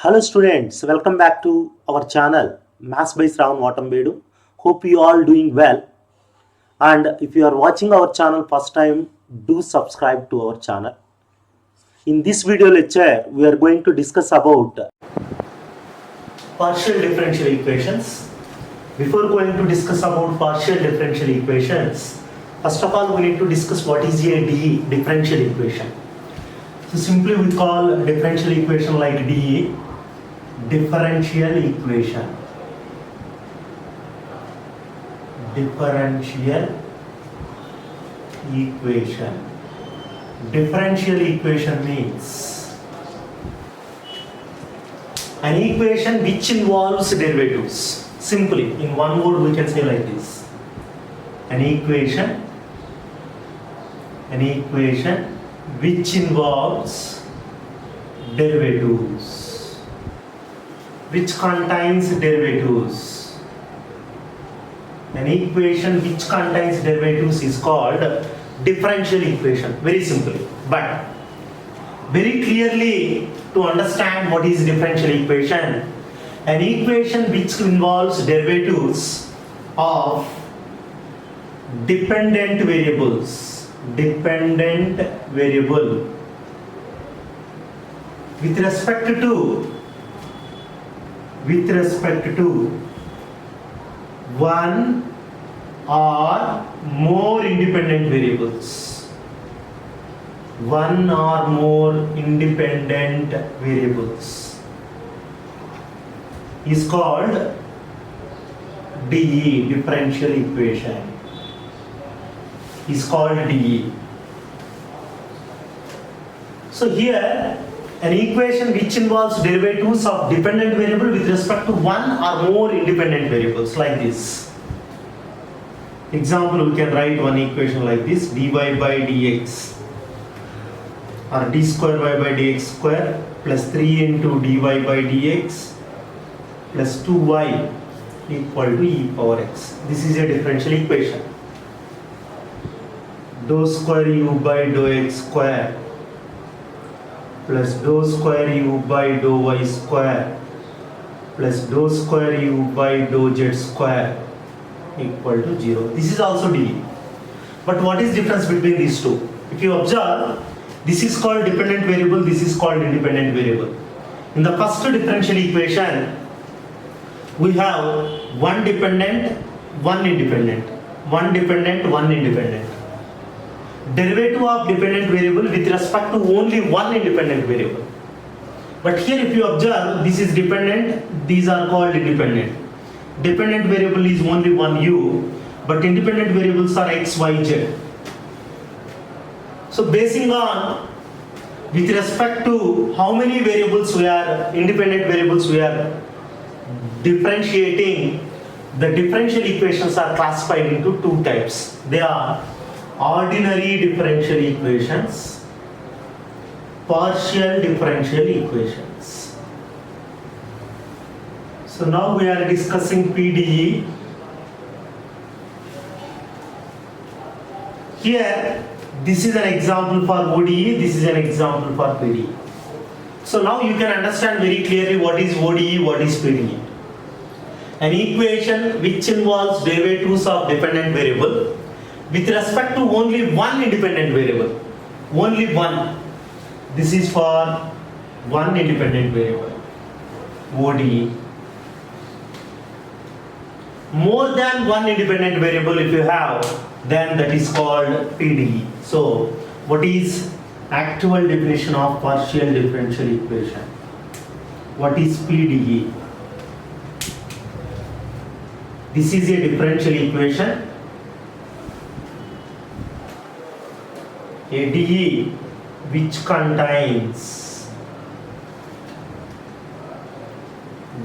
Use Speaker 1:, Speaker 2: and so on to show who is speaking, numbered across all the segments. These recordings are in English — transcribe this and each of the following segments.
Speaker 1: Hello students, welcome back to our channel Maths by SRAVAN VATAMBEDU. Hope you all doing well, and if you are watching our channel first time, do subscribe to our channel. In this video lecture, we are going to discuss about partial differential equations. Before going to discuss about partial differential equations, first of all we need to discuss what is a differential equation. So simply we call differential equation like DE differential equation. Differential equation. Differential equation means an equation which involves derivatives. Simply, in one word we can say like this. An equation which involves derivatives, which contains derivatives. An equation which contains derivatives is called differential equation. Very simply, but very clearly to understand what is differential equation, an equation which involves derivatives of dependent variables, dependent variable with respect to one or more independent variables. One or more independent variables is called DE, differential equation. Is called DE. So here an equation which involves derivatives of dependent variable with respect to one or more independent variables, like this. Example, we can write one equation like this: dy by dx or d square y by dx square plus 3 into dy by dx plus 2y equal to e power x. This is a differential equation. Dou square u by dou x square plus dou square u by dou y square plus dou square u by dou z square equal to 0. This is also DE. But what is difference between these two? If you observe, this is called dependent variable, this is called independent variable. In the first differential equation, we have one dependent, one independent, one dependent, one independent. Derivative of dependent variable with respect to only one independent variable. But here if you observe, this is dependent, these are called independent. Dependent variable is only one u, but independent variables are x, y, z. So basing on, with respect to how many variables we are, independent variables we are differentiating, the differential equations are classified into two types. They are ordinary differential equations, partial differential equations. So now we are discussing PDE. Here, this is an example for ODE, this is an example for PDE. So now you can understand very clearly what is ODE, what is PDE. An equation which involves derivatives of dependent variable with respect to only one independent variable, only one. This is for one independent variable, ODE. More than one independent variable if you have, then that is called PDE. So what is actual definition of partial differential equation? What is PDE? This is a differential equation, a DE which contains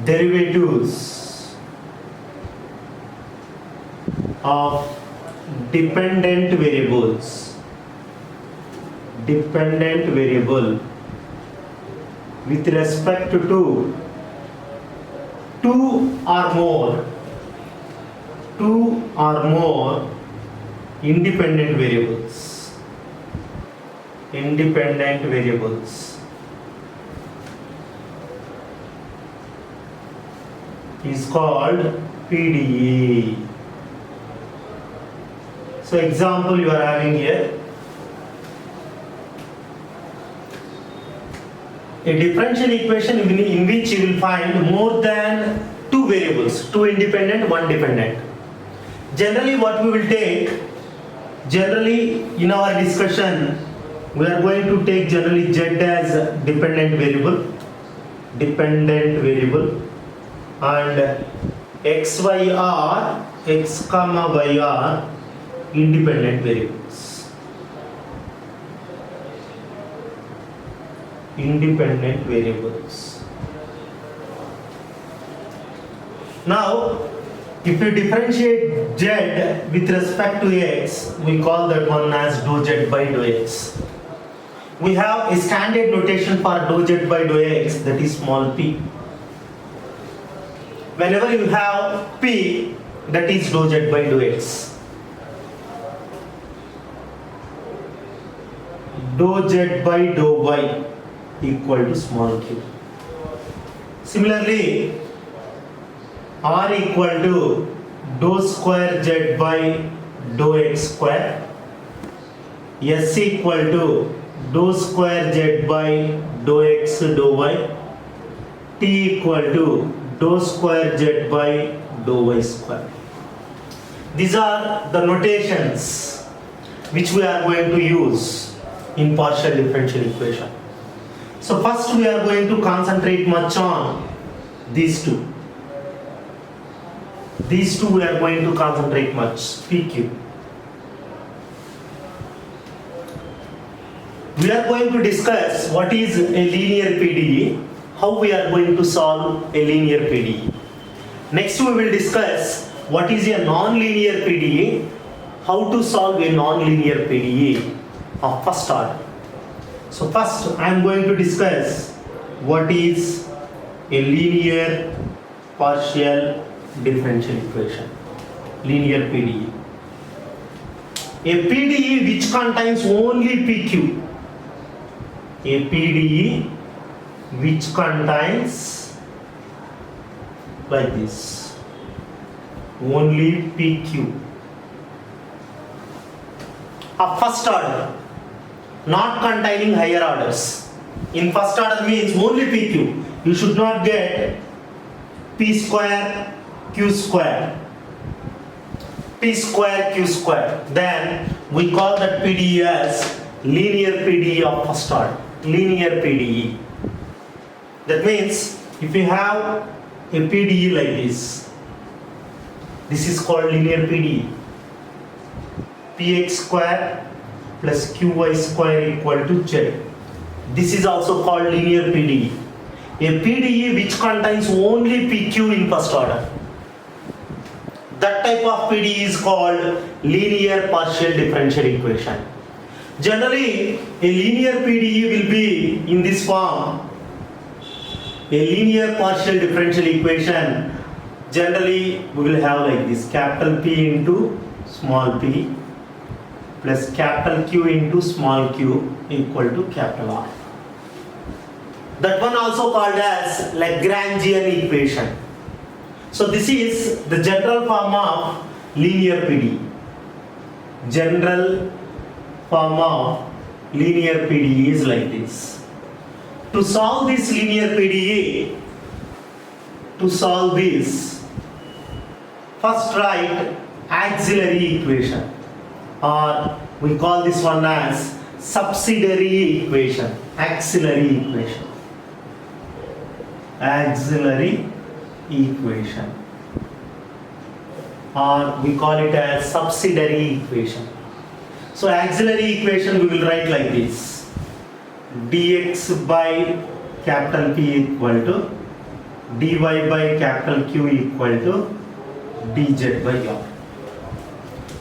Speaker 1: derivatives of dependent variables, dependent variable with respect to two or more independent variables. is called PDE. So example you are having here. A differential equation in which you will find more than two variables, two independent, one dependent. Generally what we will take, generally in our discussion, we are going to take generally Z as dependent variable, and X, Y are, X comma Y are independent variables. Now, if you differentiate Z with respect to X, we call that one as dou Z by dou X. We have a standard notation for dou Z by dou X, that is small p. Whenever you have p, that is dou Z by dou X. Dou Z by dou Y equal to small q. Similarly, R equal to dou square Z by dou X square. S equal to dou square Z by dou X dou Y. T equal to dou square Z by dou Y square. These are the notations which we are going to use in partial differential equation. So first we are going to concentrate much on these two. These two we are going to concentrate much, PQ. We are going to discuss what is a linear PDE, how we are going to solve a linear PDE. Next we will discuss what is a non-linear PDE, how to solve a non-linear PDE of first order. So first I am going to discuss what is a linear partial differential equation, linear PDE. A PDE which contains only PQ. A PDE which contains like this, only PQ of first order, not containing higher orders. In first order means only PQ. You should not get P square, Q square, P square, Q square. Then we call that PDE as linear PDE of first order. Linear PDE. That means if you have a PDE like this is called linear PDE. Px square plus qy square equal to z. This is also called linear PDE. A PDE which contains only PQ in first order. That type of PDE is called linear partial differential equation. Generally, a linear PDE will be in this form. A linear partial differential equation, generally we will have like this, capital P into small p plus capital Q into small q equal to capital R. That one also called as Lagrangian equation. So this is the general form of linear PDE. General form of linear PDE is like this. To solve this linear PDE, first write axillary equation, or we call this one as subsidiary equation, axillary equation. Axillary equation, or we call it as subsidiary equation. So axillary equation we will write like this: dx by capital P equal to dy by capital Q equal to dz by R.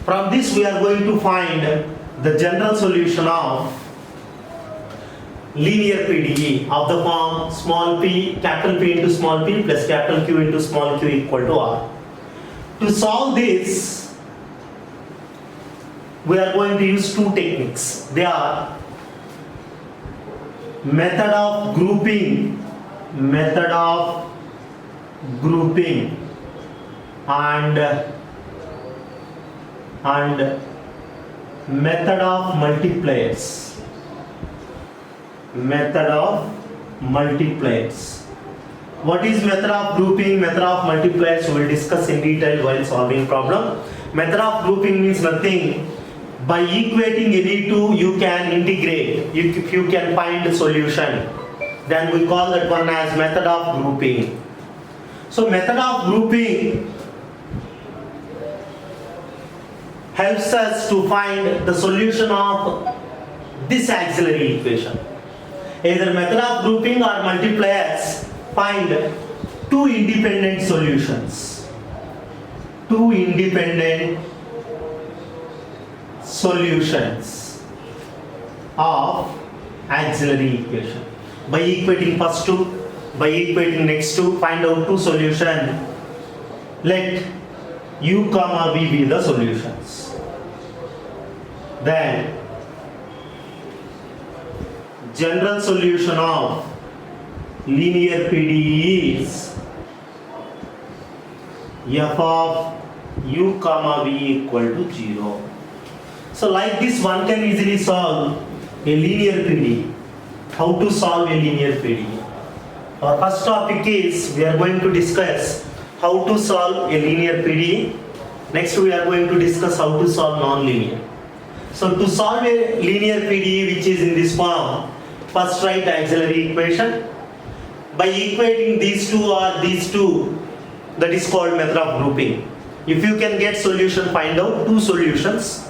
Speaker 1: From this we are going to find the general solution of linear PDE of the form small p, capital P into small p plus capital Q into small q equal to R. To solve this, we are going to use two techniques. They are method of grouping and method of multipliers. Method of multipliers. What is method of grouping, method of multipliers? We will discuss in detail while solving problem. Method of grouping means nothing. By equating any two, you can integrate. If you can find the solution, then we call that one as method of grouping. So method of grouping helps us to find the solution of this auxiliary equation. Either method of grouping or multipliers find two independent solutions. Two independent solutions of auxiliary equation. By equating first two, by equating next two, find out two solutions. Let u comma v be the solutions. Then general solution of linear PDE is f of u comma v equal to 0. So like this one can easily solve a linear PDE. How to solve a linear PDE? Our first topic is we are going to discuss how to solve a linear PDE. Next we are going to discuss how to solve non-linear. So to solve a linear PDE which is in this form, first write auxiliary equation. By equating these two or these two, that is called method of grouping. If you can get solution, find out two solutions.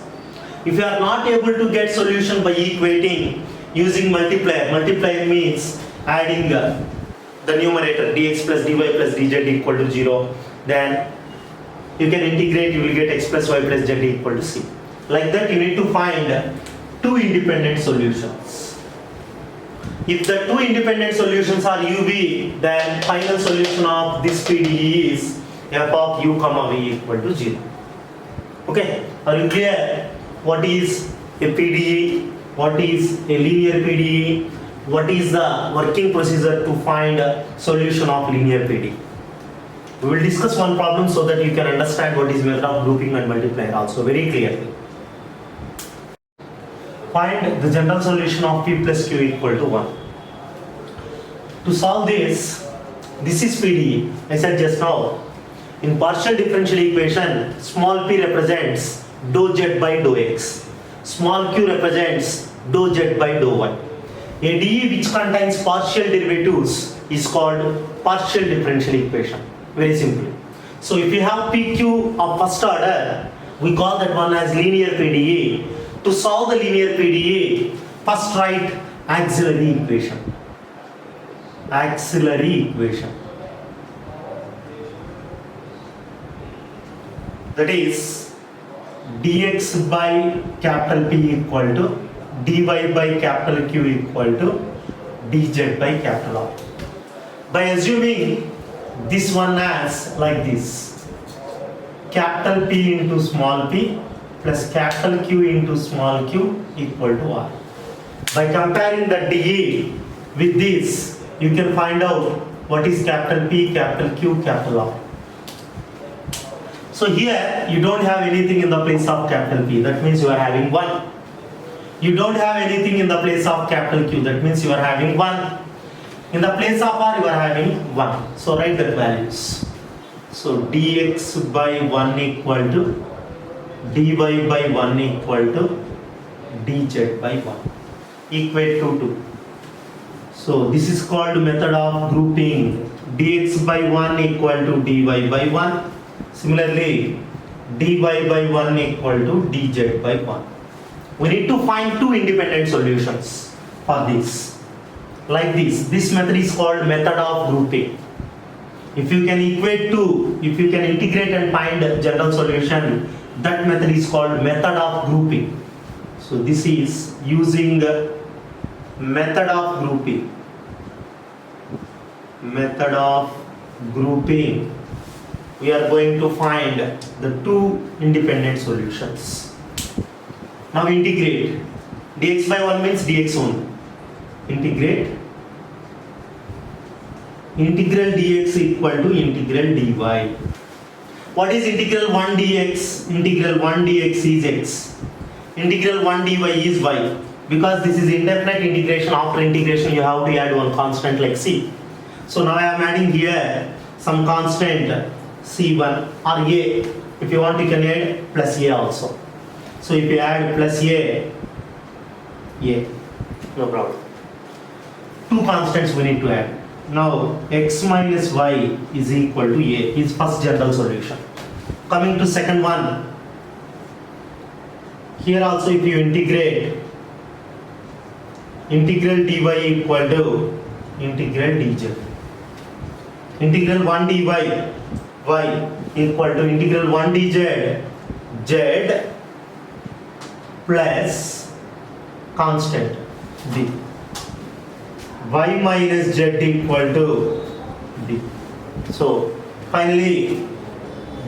Speaker 1: If you are not able to get solution by equating using multiplier, multiplier means adding the numerator dx plus dy plus dz equal to 0, then you can integrate, you will get x plus y plus z equal to c. Like that you need to find two independent solutions. If the two independent solutions are uv, then final solution of this PDE is f of u comma v equal to 0. Okay, are you clear? What is a PDE? What is a linear PDE? What is the working procedure to find a solution of linear PDE? We will discuss one problem so that you can understand what is method of grouping and multiplier also very clearly. Find the general solution of p plus q equal to 1. To solve this is PDE. I said just now, in partial differential equation, small p represents dou z by dou x. Small q represents dou z by dou y. A DE which contains partial derivatives is called partial differential equation. Very simply. So if you have PQ of first order, we call that one as linear PDE. To solve the linear PDE, first write auxiliary equation. Auxiliary equation. That is dx by capital P equal to dy by capital Q equal to dz by capital R. By assuming this one as like this, capital P into small p plus capital Q into small q equal to R. By comparing the dE with this, you can find out what is capital P, capital Q, capital R. So here you don't have anything in the place of capital P, that means you are having 1. You don't have anything in the place of capital Q, that means you are having 1. In the place of R you are having 1. So write that values. So dx by 1 equal to dy by 1 equal to dz by 1. Equate to 2. So this is called method of grouping. Dx by 1 equal to dy by 1. Similarly, dy by 1 equal to dz by 1. We need to find two independent solutions for this. Like this. This method is called method of grouping. If you can equate two, if you can integrate and find a general solution, that method is called method of grouping. So this is using method of grouping. Method of grouping. We are going to find the two independent solutions. Now integrate. Dx by 1 means dx only. Integrate. Integral dx equal to integral dy. What is integral 1 dx? Integral 1 dx is x. Integral 1 dy is y. Because this is indefinite integration, after integration you have to add one constant like c. So now I am adding here some constant c1 or a. If you want you can add plus a also. So if you add plus a, no problem. Two constants we need to add. Now x minus y is equal to a is first general solution. Coming to second one, here also if you integrate, integral dy equal to integral dz. Integral 1 dy y equal to integral 1 dz z plus constant d. Y minus z equal to d. So finally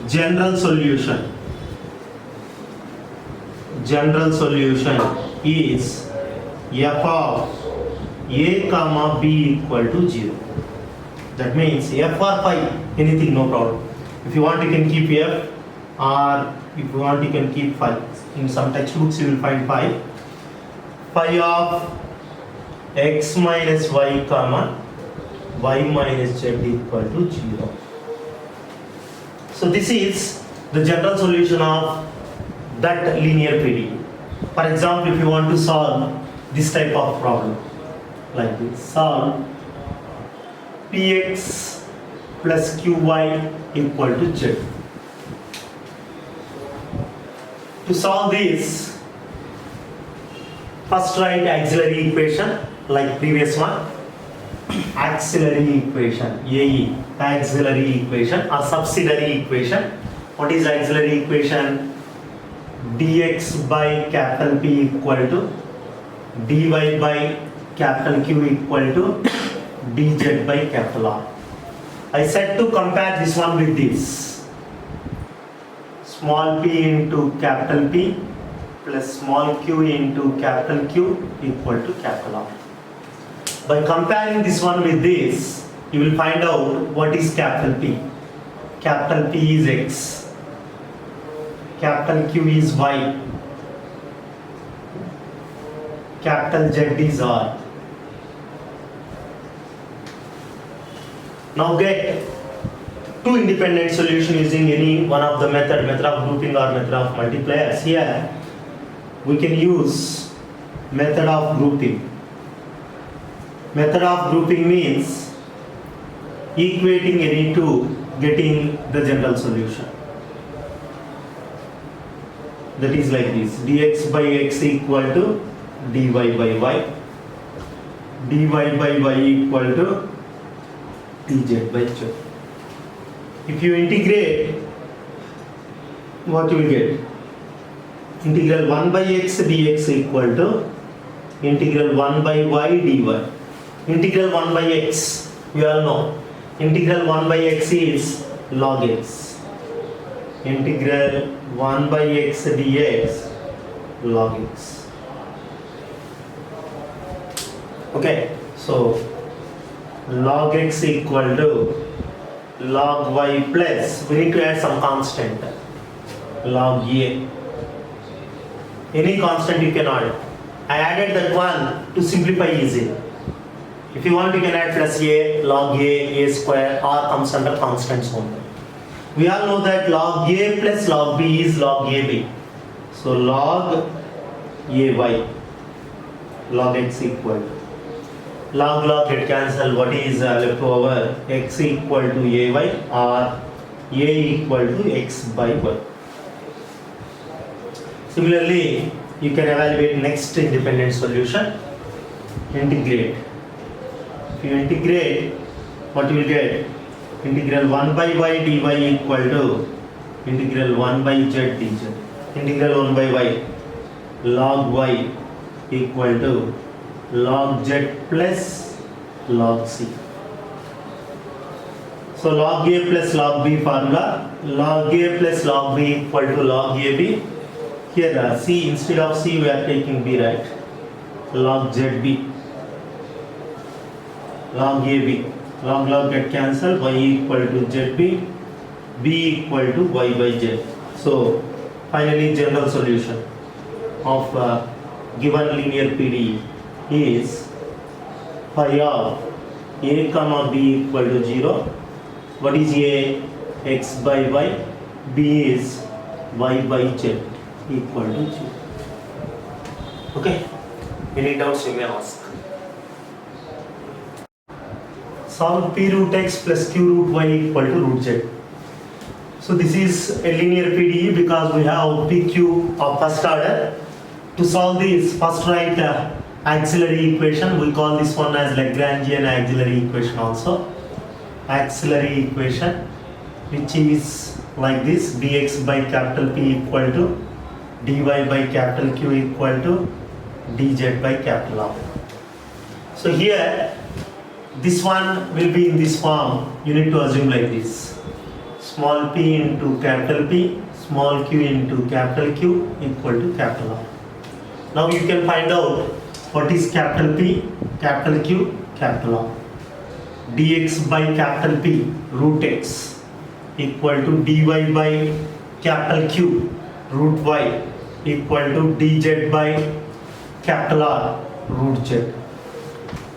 Speaker 1: general solution is f of a comma b equal to 0. That means f or phi, anything, no problem. If you want you can keep f, or if you want you can keep phi. In some textbooks you will find phi. Phi of x minus y comma y minus z equal to 0. So this is the general solution of that linear PDE. For example, if you want to solve this type of problem like this, solve px plus qy equal to z. To solve this, first write auxiliary equation like previous one. Axillary equation, AE, auxiliary equation or subsidiary equation. What is auxiliary equation? Dx by capital P equal to dy by capital Q equal to dz by capital R. I said to compare this one with this. Small p into capital P plus small q into capital Q equal to capital R. By comparing this one with this, you will find out what is capital P. Capital P is x. Capital Q is y. Capital Z is R. Now get two independent solutions using any one of the method of grouping or method of multipliers. Here we can use method of grouping. Method of grouping means equating any two, getting the general solution. That is like this: dx by x equal to dy by y, dy by y equal to dz by z. If you integrate, what you will get? Integral 1 by x dx equal to integral 1 by y dy. Integral 1 by x, we all know. Integral 1 by x is log x. Integral 1 by x dx log x. Okay, so log x equal to log y plus, we need to add some constant, log a. Any constant you can add. I added that one to simplify easily. If you want you can add plus a, log a square, or comes under constants only. We all know that log a plus log b is log ab. So log ay, log x equal to. Log get cancel. What is left over? X equal to ay or a equal to x by y. Similarly, you can evaluate next independent solution. Integrate. If you integrate, what you will get? Integral 1 by y dy equal to integral 1 by z dz. Integral 1 by y, log y equal to log z plus log c. So log a plus log b formula, log a plus log b equal to log ab. Here c, instead of c we are taking b, right? Log zb, log ab, log get cancelled, y equal to zb, b equal to y by z. So finally general solution of given linear PDE is phi of a comma b equal to 0. What is a? X by y. B is y by z equal to 0. Okay. Any doubts you may ask. Solve p root x plus q root y equal to root z. So this is a linear PDE because we have PQ of first order. To solve this, first write axillary equation. We call this one as Lagrangian axillary equation also. Axillary equation, which is like this: dx by capital P equal to dy by capital Q equal to dz by capital R. So here, this one will be in this form. You need to assume like this: small p into capital P, small q into capital Q equal to capital R. Now you can find out what is capital P, capital Q, capital R. Dx by capital P root x equal to dy by capital Q root y equal to dz by capital R root z.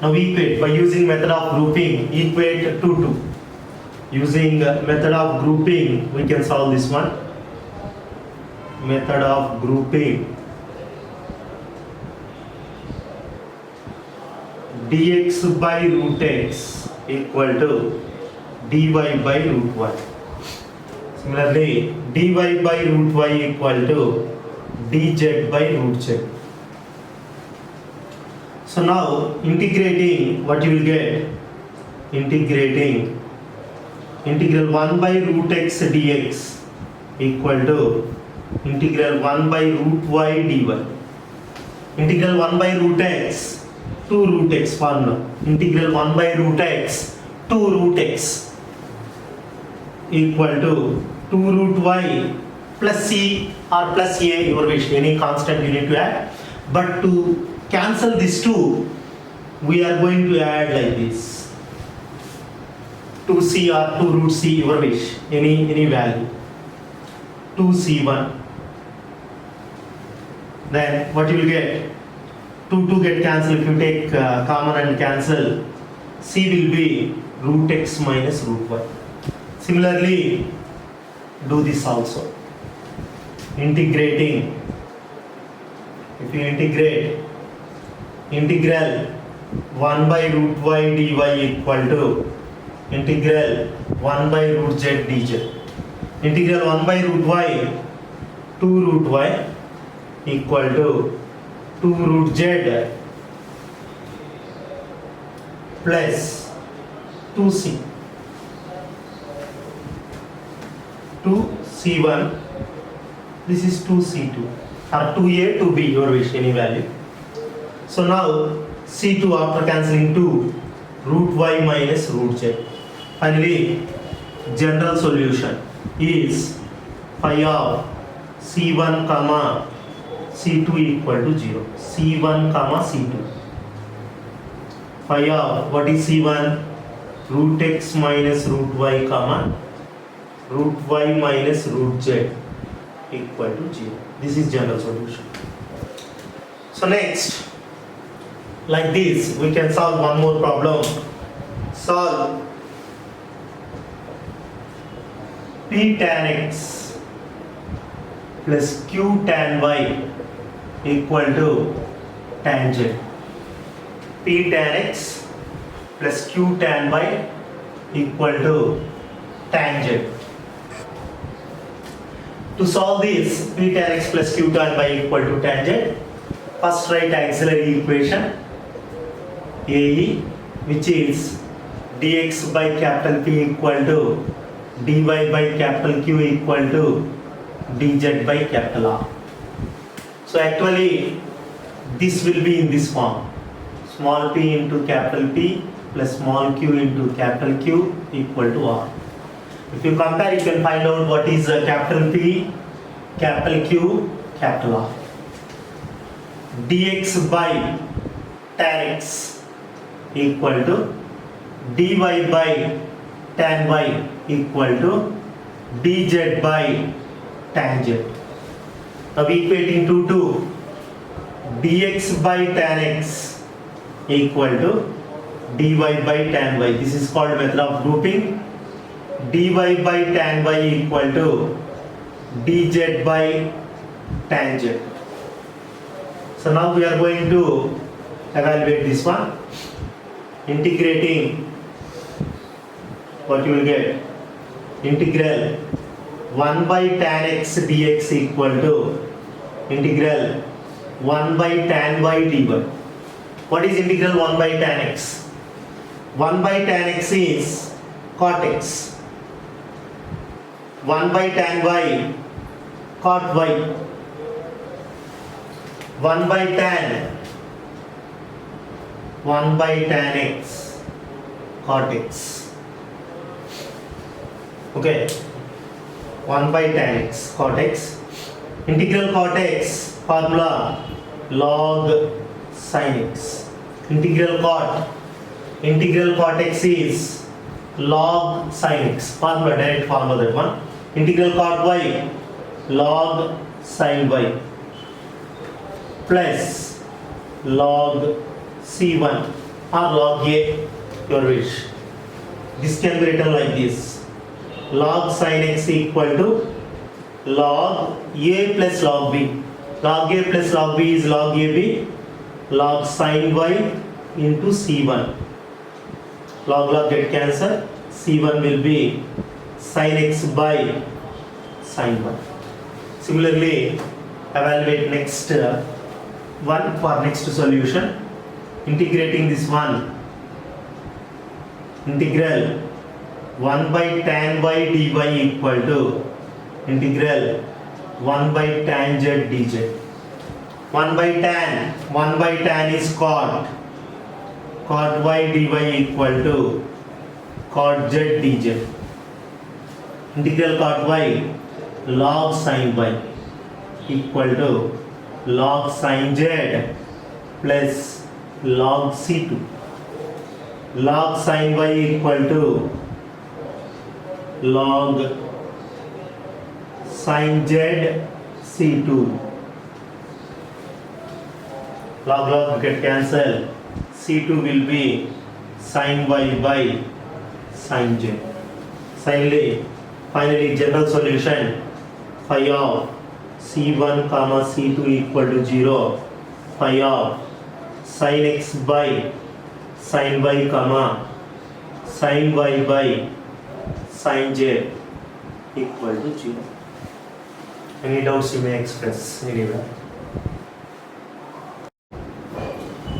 Speaker 1: Now equate by using method of grouping, equate 2 2. Using method of grouping, we can solve this one. Method of grouping, dx by root x equal to dy by root y. Similarly, dy by root y equal to dz by root z. So now integrating, what you will get? Integrating integral 1 by root x dx equal to integral 1 by root y dy. Integral 1 by root x, 2 root x formula. Integral 1 by root x, 2 root x equal to 2 root y plus c or plus a, your wish, any constant you need to add. But to cancel these two, we are going to add like this: 2c or 2 root c, your wish, any value, 2c1. Then what you will get? 2 get cancelled. If you take common and cancel, c will be root x minus root y. Similarly, do this also. Integrating, if you integrate integral 1 by root y dy equal to integral 1 by root z dz. Integral 1 by root y, 2 root y equal to 2 root z plus 2c. 2c1, this is 2c2 or 2a, 2b, your wish, any value. So now c2 after cancelling 2, root y minus root z. Finally, general solution is phi of c1 comma c2 equal to 0. c1 comma c2. Phi of, what is c1? Root x minus root y comma root y minus root z equal to 0. This is general solution. So next, like this, we can solve one more problem. Solve p tan x plus q tan y equal to tan z. P tan x plus q tan y equal to tan z. To solve this, p tan x plus q tan y equal to tan z, first write axillary equation AE, which is dx by capital P equal to dy by capital Q equal to dz by capital R. So actually, this will be in this form: small p into capital P plus small q into capital Q equal to R. If you compare, you can find out what is capital P, capital Q, capital R. Dx by tan x equal to dy by tan y equal to dz by tangent. Now equating to dx by tan x equal to dy by tan y. This is called method of grouping. dy by tan y equal to dz by tangent. So now we are going to evaluate this one. Integrating, what you will get? Integral 1 by tan x dx equal to integral 1 by tan y dy. What is integral 1 by tan x? 1 by tan x is cot x. 1 by tan y, cot y. 1 by tan x, cot x. Okay. 1 by tan x, cot x. Integral cot x, formula log sin x. Integral cot x is log sin x. Formula, direct formula that one. Integral cot y, log sin y. Plus log c1 or log a, your wish. This can be written like this. Log sin x equal to log a plus log b. Log a plus log b is log ab. Log sin y into c1. Log get cancelled. c1 will be sin x by sin y. Similarly, evaluate next one for next solution. Integrating this one. Integral 1 by tan y dy equal to integral 1 by tan z dz. 1 by tan is cot y dy equal to cot z dz. Integral cot y log sin y equal to log sin z plus log c2. Log sin y equal to log sin z c2. Log get cancelled. c2 will be sin y by sin z. Finally general solution. Phi of c1 comma c2 equal to 0. Phi of sin x by sin y comma sin y by sin z equal to 0. Any doubts you may express anywhere.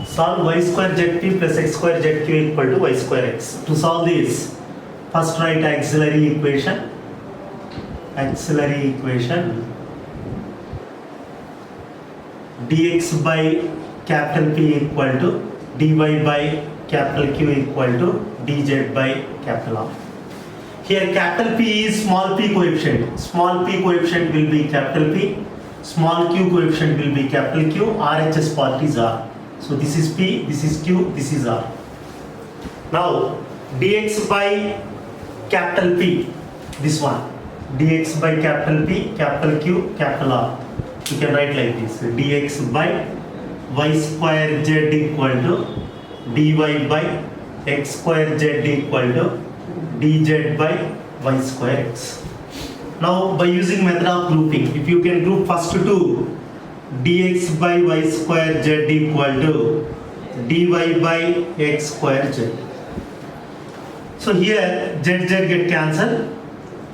Speaker 1: Solve y square zq plus x square zq equal to y square x. To solve this, first write axillary equation. Axillary equation dx by capital P equal to dy by capital Q equal to dz by capital R. Here capital P is small p coefficient. Small p coefficient will be capital P. Small q coefficient will be capital Q. RHS part is R. So this is P, this is Q, this is R. Now dx by capital P, this one. Dx by capital P, capital Q, capital R. You can write like this. Dx by y square z equal to dy by x square z equal to dz by y square x. Now by using method of grouping, if you can group first two, dx by y square z equal to dy by x square z. So here z get cancelled.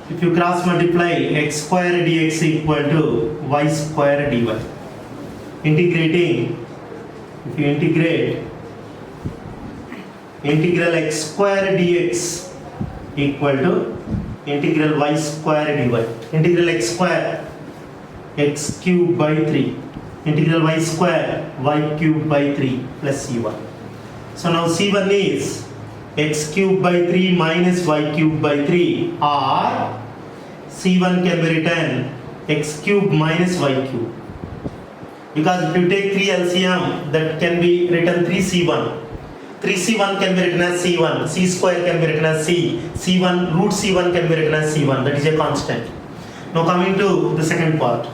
Speaker 1: If you cross multiply, x square dx equal to y square dy. Integrating, if you integrate, integral x square dx equal to integral y square dy. Integral x square, x cube by 3. Integral y square, y cube by 3 plus c1. So now c1 is x cube by 3 minus y cube by 3, or c1 can be written x cube minus y cube. Because if you take 3 LCM, that can be written 3c1. 3c1 can be written as c1, c square can be written as c1 root c1 can be written as c1, that is a constant. Now coming to the second part.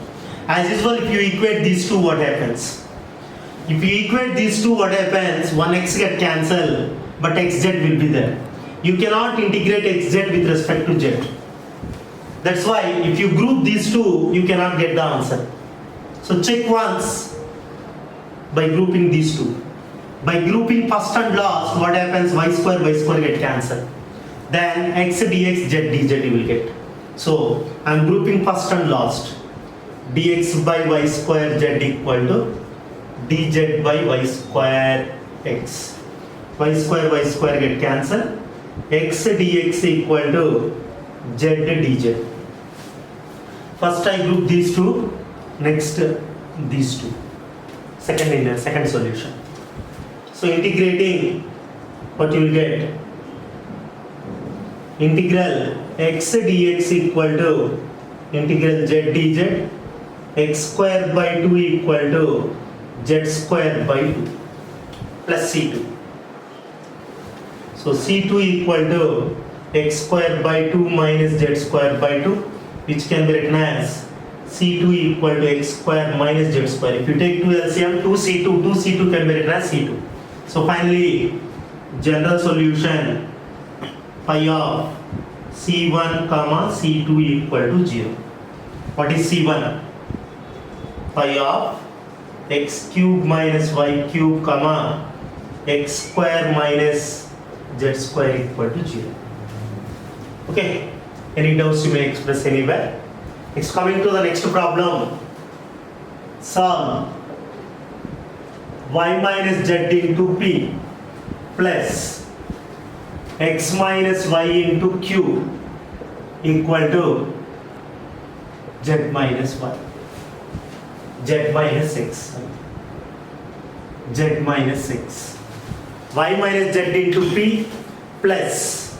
Speaker 1: As usual, if you equate these two, what happens? If you equate these two, what happens? 1x get cancelled, but xz will be there. You cannot integrate xz with respect to z. That's why if you group these two, you cannot get the answer. So check once by grouping these two. By grouping first and last, what happens? Y square get cancelled. Then x dx, z dz you will get. So I am grouping first and last. Dx by y square z equal to dz by y square x. Y square get cancelled. X dx equal to z dz. First I group these two, next these two. Second solution. So integrating, what you will get? Integral x dx equal to integral z dz, x square by 2 equal to z square by 2 plus c2. So c2 equal to x square by 2 minus z square by 2, which can be written as c2 equal to x square minus z square. If you take 2 LCM, 2c2 can be written as c2. So finally, general solution phi of c1 comma c2 equal to 0. What is c1? Phi of x cube minus y cube comma x square minus z square equal to 0. Okay, any doubts you may express anywhere. Next, coming to the next problem. Solve y minus z into p plus x minus y into q equal to z minus y, z minus 6, z minus 6. Y minus z into p plus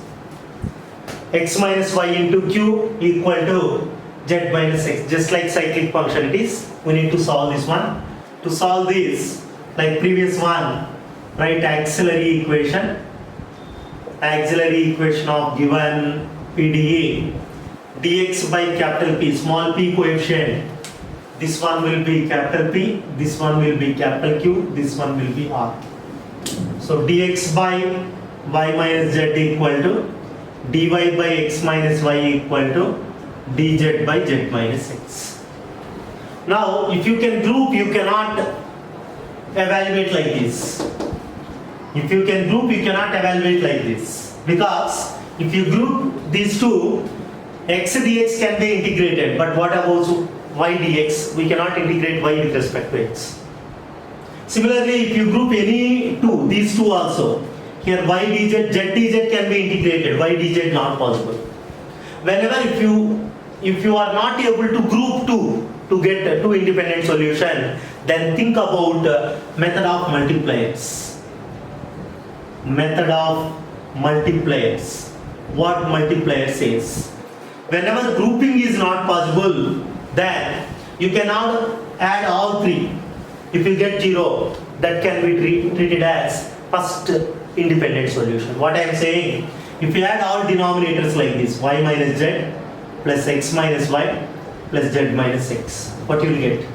Speaker 1: x minus y into q equal to z minus 6. Just like cyclic function it is, we need to solve this one. To solve this, like previous one, write axillary equation of given PDE, dx by capital P, small p coefficient. This one will be capital P, this one will be capital Q, this one will be R. So dx by y minus z equal to dy by x minus y equal to dz by z minus x. Now if you can group, you cannot evaluate like this. If you can group, you cannot evaluate like this, because if you group these two, x dx can be integrated, but what about y dx? We cannot integrate y with respect to x. Similarly, if you group any two, these two also, here y dz, z dz can be integrated, y dz not possible. Whenever if you are not able to group two to get two independent solution, then think about method of multipliers. Method of multipliers. What multiplier says? Whenever grouping is not possible, then you cannot add all three. If you get 0, that can be treated as first independent solution. What I am saying, if you add all denominators like this, y minus z plus x minus y plus z minus x, what you will get?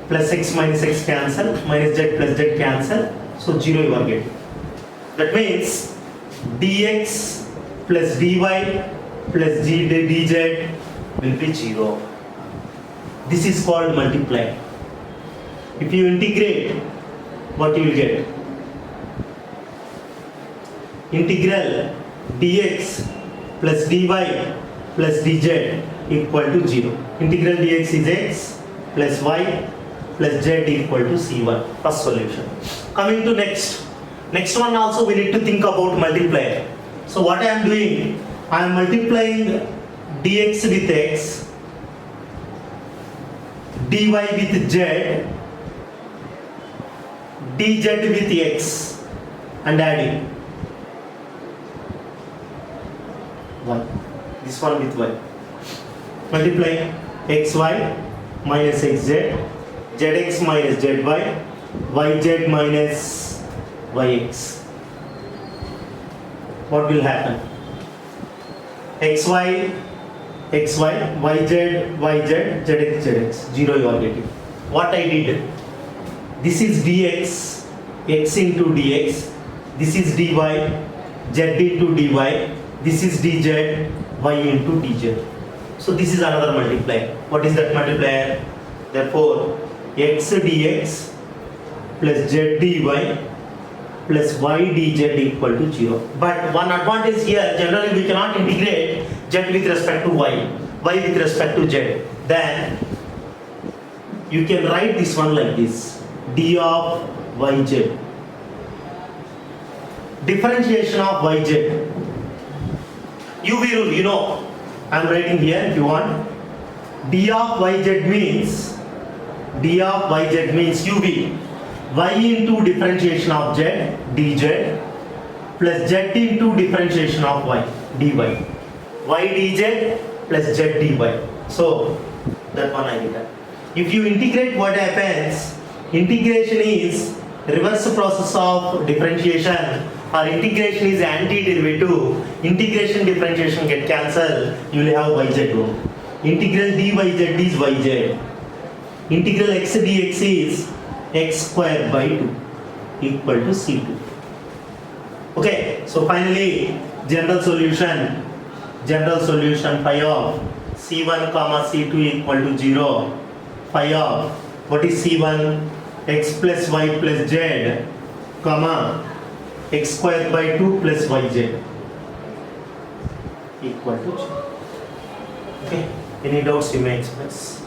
Speaker 1: Plus x minus x cancel, minus z plus z cancel, so 0 you are getting. That means dx plus dy plus dz will be 0. This is called multiply. If you integrate, what you will get? Integral dx plus dy plus dz equal to 0. Integral dx is x plus y plus z equal to c1. First solution. Coming to next one also we need to think about multiplier. So what I am doing, I am multiplying dx with x, dy with z, dz with x and adding y. This one with y. Multiply xy minus xz, zx minus zy, yz minus yx. what will happen? xy, xy, yz, yz, zx, zx, 0 you are getting. What I did, this is dx, x into dx, this is dy, z into dy, this is dz, y into dz. So this is another multiplier. What is that multiplier? Therefore, x dx plus z dy plus y dz equal to 0. But one advantage here, generally we cannot integrate z with respect to y with respect to z. Then you can write this one like this, d of yz. Differentiation of yz. UV rule, you know, I am writing here if you want. d of yz means UV. Y into differentiation of z, dz, plus z into differentiation of y, dy. Y dz plus z dy. So, that one I did that. If you integrate, what happens? Integration is reverse process of differentiation, or integration is antiderivative. Integration differentiation get cancelled, you will have yz rule. Integral dyz is yz. Integral x dx is x square by 2 equal to c2. Okay, so finally general solution phi of c1 comma c2 equal to 0. Phi of, what is c1? X plus y plus z comma x square by 2 plus yz equal to 0. Okay, any doubts you may express.